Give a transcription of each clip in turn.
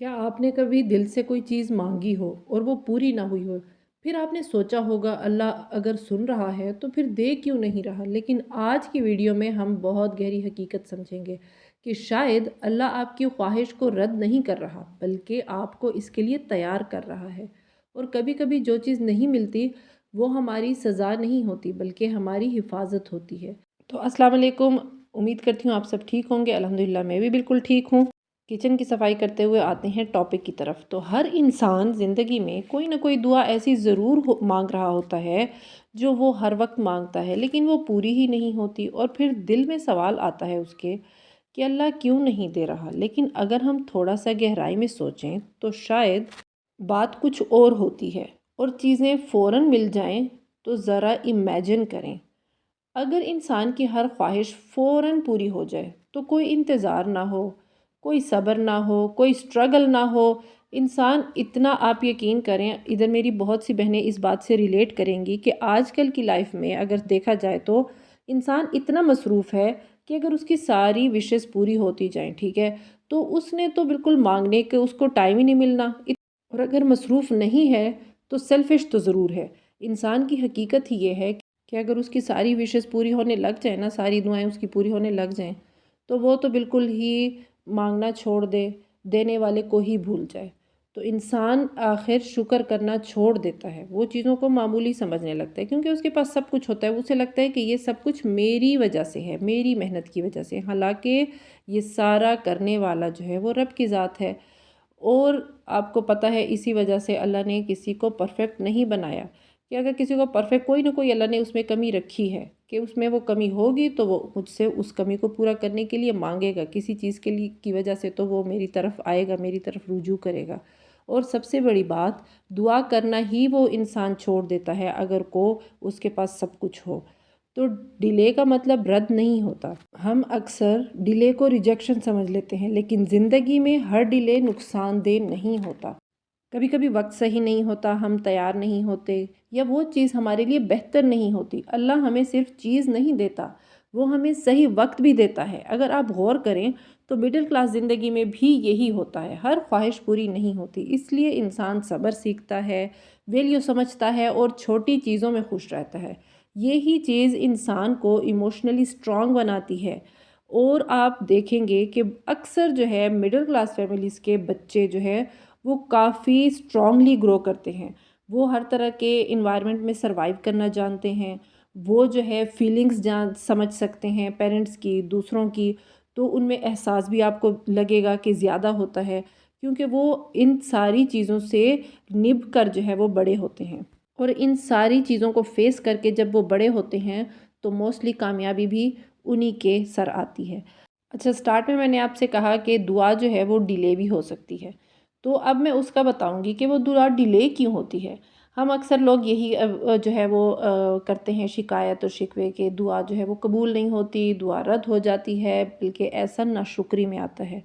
क्या आपने कभी दिल से कोई चीज़ मांगी हो और वो पूरी ना हुई हो, फिर आपने सोचा होगा अल्लाह अगर सुन रहा है तो फिर दे क्यों नहीं रहा। लेकिन आज की वीडियो में हम बहुत गहरी हकीकत समझेंगे कि शायद अल्लाह आपकी ख्वाहिश को रद्द नहीं कर रहा बल्कि आपको इसके लिए तैयार कर रहा है। और कभी कभी जो चीज़ नहीं मिलती वो हमारी सज़ा नहीं होती बल्कि हमारी हिफाजत होती है। तो अस्सलाम वालेकुम, उम्मीद करती हूँ आप सब ठीक होंगे। अल्हम्दुलिल्लाह मैं भी बिल्कुल ठीक हूँ। किचन की सफाई करते हुए आते हैं टॉपिक की तरफ। तो हर इंसान ज़िंदगी में कोई ना कोई दुआ ऐसी ज़रूर मांग रहा होता है जो वो हर वक्त मांगता है लेकिन वो पूरी ही नहीं होती और फिर दिल में सवाल आता है उसके कि अल्लाह क्यों नहीं दे रहा। लेकिन अगर हम थोड़ा सा गहराई में सोचें तो शायद बात कुछ और होती है। और चीज़ें फ़ौरन मिल जाएं तो ज़रा इमेजिन करें, अगर इंसान की हर ख्वाहिश फ़ौरन पूरी हो जाए तो कोई इंतज़ार ना हो, कोई सब्र ना हो, कोई स्ट्रगल ना हो। इंसान इतना, आप यकीन करें, इधर मेरी बहुत सी बहनें इस बात से रिलेट करेंगी कि आजकल की लाइफ में अगर देखा जाए तो इंसान इतना मसरूफ़ है कि अगर उसकी सारी विशेस पूरी होती जाएं, ठीक है, तो उसने तो बिल्कुल मांगने के उसको टाइम ही नहीं मिलना। और अगर मसरूफ़ नहीं है तो सेल्फ़िश तो ज़रूर है। इंसान की हकीकत ही ये है कि अगर उसकी सारी विशेस पूरी होने लग जाए ना, सारी दुआएं उसकी पूरी होने लग जाएं, तो वो तो बिल्कुल ही मांगना छोड़ दे, देने वाले को ही भूल जाए। तो इंसान आखिर शुक्र करना छोड़ देता है, वो चीज़ों को मामूली समझने लगता है क्योंकि उसके पास सब कुछ होता है। उसे लगता है कि ये सब कुछ मेरी वजह से है, मेरी मेहनत की वजह से। हालांकि ये सारा करने वाला जो है वो रब की ज़ात है। और आपको पता है इसी वजह से अल्लाह ने किसी को परफेक्ट नहीं बनाया, कि अगर किसी को परफेक्ट, कोई ना कोई अल्लाह ने उसमें कमी रखी है कि उसमें वो कमी होगी तो वो मुझसे उस कमी को पूरा करने के लिए मांगेगा किसी चीज़ के लिए की वजह से, तो वो मेरी तरफ आएगा, मेरी तरफ रुजू करेगा। और सबसे बड़ी बात, दुआ करना ही वो इंसान छोड़ देता है अगर को उसके पास सब कुछ हो। तो डिले का मतलब रद्द नहीं होता। हम अक्सर डिले को रिजेक्शन समझ लेते हैं लेकिन ज़िंदगी में हर डिले नुकसानदेह नहीं होता। कभी कभी वक्त सही नहीं होता, हम तैयार नहीं होते, या वो चीज़ हमारे लिए बेहतर नहीं होती। अल्लाह हमें सिर्फ चीज़ नहीं देता, वो हमें सही वक्त भी देता है। अगर आप गौर करें तो मिडिल क्लास ज़िंदगी में भी यही होता है, हर ख्वाहिश पूरी नहीं होती। इसलिए इंसान सब्र सीखता है, वैल्यू समझता है और छोटी चीज़ों में खुश रहता है। यही चीज़ इंसान को इमोशनली स्ट्रॉन्ग बनाती है। और आप देखेंगे कि अक्सर जो है मिडिल क्लास फैमिलीज़ के बच्चे जो है वो काफ़ी स्ट्रांगली ग्रो करते हैं। वो हर तरह के इन्वायरमेंट में सरवाइव करना जानते हैं। वो जो है फीलिंग्स जान समझ सकते हैं पेरेंट्स की, दूसरों की। तो उनमें एहसास भी आपको लगेगा कि ज़्यादा होता है क्योंकि वो इन सारी चीज़ों से निभ कर जो है वो बड़े होते हैं। और इन सारी चीज़ों को फेस करके जब वो बड़े होते हैं तो मोस्टली कामयाबी भी उन्हीं के सर आती है। अच्छा, स्टार्ट में मैंने आपसे कहा कि दुआ जो है वो डिले भी हो सकती है। तो अब मैं उसका बताऊंगी कि वो दुआ डिले क्यों होती है। हम अक्सर लोग यही जो है वो करते हैं शिकायत और शिकवे के दुआ जो है वो कबूल नहीं होती, दुआ रद्द हो जाती है, बल्कि ऐसा नाशुक्री में आता है।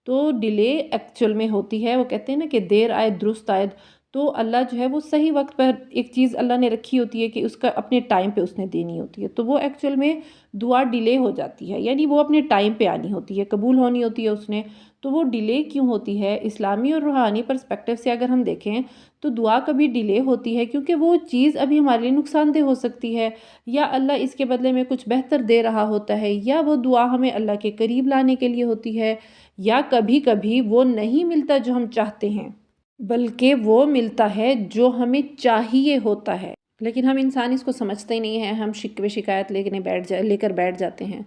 तो डिले एक्चुअल में होती है, वो कहते हैं ना कि देर आए दुरुस्त आए। तो अल्लाह जो है वो सही वक्त पर एक चीज़ अल्लाह ने रखी होती है कि उसका अपने टाइम पे उसने देनी होती है, तो वो एक्चुअल में दुआ डिले हो जाती है, यानी वो अपने टाइम पे आनी होती है, कबूल होनी होती है उसने। तो वो डिले क्यों होती है, इस्लामी और रूहानी पर्सपेक्टिव से अगर हम देखें तो दुआ कभी डिले होती है क्योंकि वो चीज़ अभी हमारे लिए नुकसानदेह हो सकती है, या अल्लाह इसके बदले में कुछ बेहतर दे रहा होता है, या वो दुआ हमें अल्लाह के करीब लाने के लिए होती है, या कभी कभी वो नहीं मिलता जो हम चाहते हैं, बल्कि वो मिलता है जो हमें चाहिए होता है। लेकिन हम इंसान इसको समझते ही नहीं हैं, हम शिकवे शिकायत लेकर बैठ जाते हैं।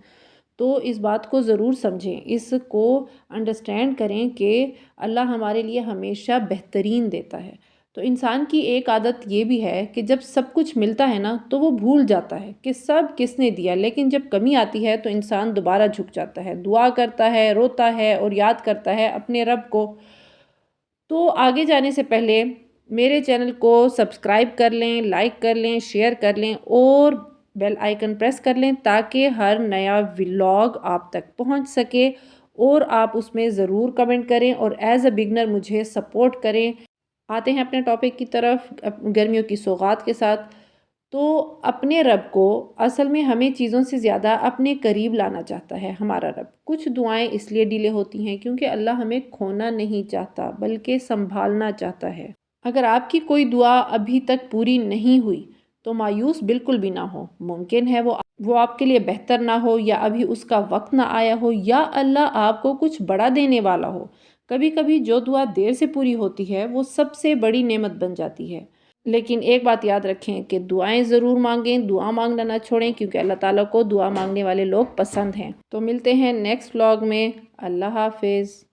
तो इस बात को ज़रूर समझें, इसको अंडरस्टैंड करें कि अल्लाह हमारे लिए हमेशा बेहतरीन देता है। तो इंसान की एक आदत ये भी है कि जब सब कुछ मिलता है ना तो वो भूल जाता है कि सब किसने दिया, लेकिन जब कमी आती है तो इंसान दोबारा झुक जाता है, दुआ करता है, रोता है और याद करता है अपने रब को। तो आगे जाने से पहले मेरे चैनल को सब्सक्राइब कर लें, लाइक कर लें, शेयर कर लें और बेल आइकन प्रेस कर लें ताकि हर नया व्लॉग आप तक पहुंच सके। और आप उसमें ज़रूर कमेंट करें और एज अ बिगनर मुझे सपोर्ट करें। आते हैं अपने टॉपिक की तरफ, गर्मियों की सौगात के साथ। تو اپنے رب کو اصل میں ہمیں چیزوں سے زیادہ اپنے قریب لانا چاہتا ہے ہمارا رب۔ کچھ دعائیں اس لیے ڈیلے ہوتی ہیں کیونکہ اللہ ہمیں کھونا نہیں چاہتا بلکہ سنبھالنا چاہتا ہے۔ اگر آپ کی کوئی دعا ابھی تک پوری نہیں ہوئی تو مایوس بالکل بھی نہ ہو۔ ممکن ہے وہ آپ کے لیے بہتر نہ ہو، یا ابھی اس کا وقت نہ آیا ہو، یا اللہ آپ کو کچھ بڑا دینے والا ہو۔ کبھی کبھی جو دعا دیر سے پوری ہوتی ہے وہ سب سے بڑی نعمت بن جاتی ہے۔ لیکن ایک بات یاد رکھیں کہ دعائیں ضرور مانگیں، دعا مانگنا نہ چھوڑیں، کیونکہ اللہ تعالیٰ کو دعا مانگنے والے لوگ پسند ہیں۔ تو ملتے ہیں نیکسٹ ولاگ میں۔ اللہ حافظ۔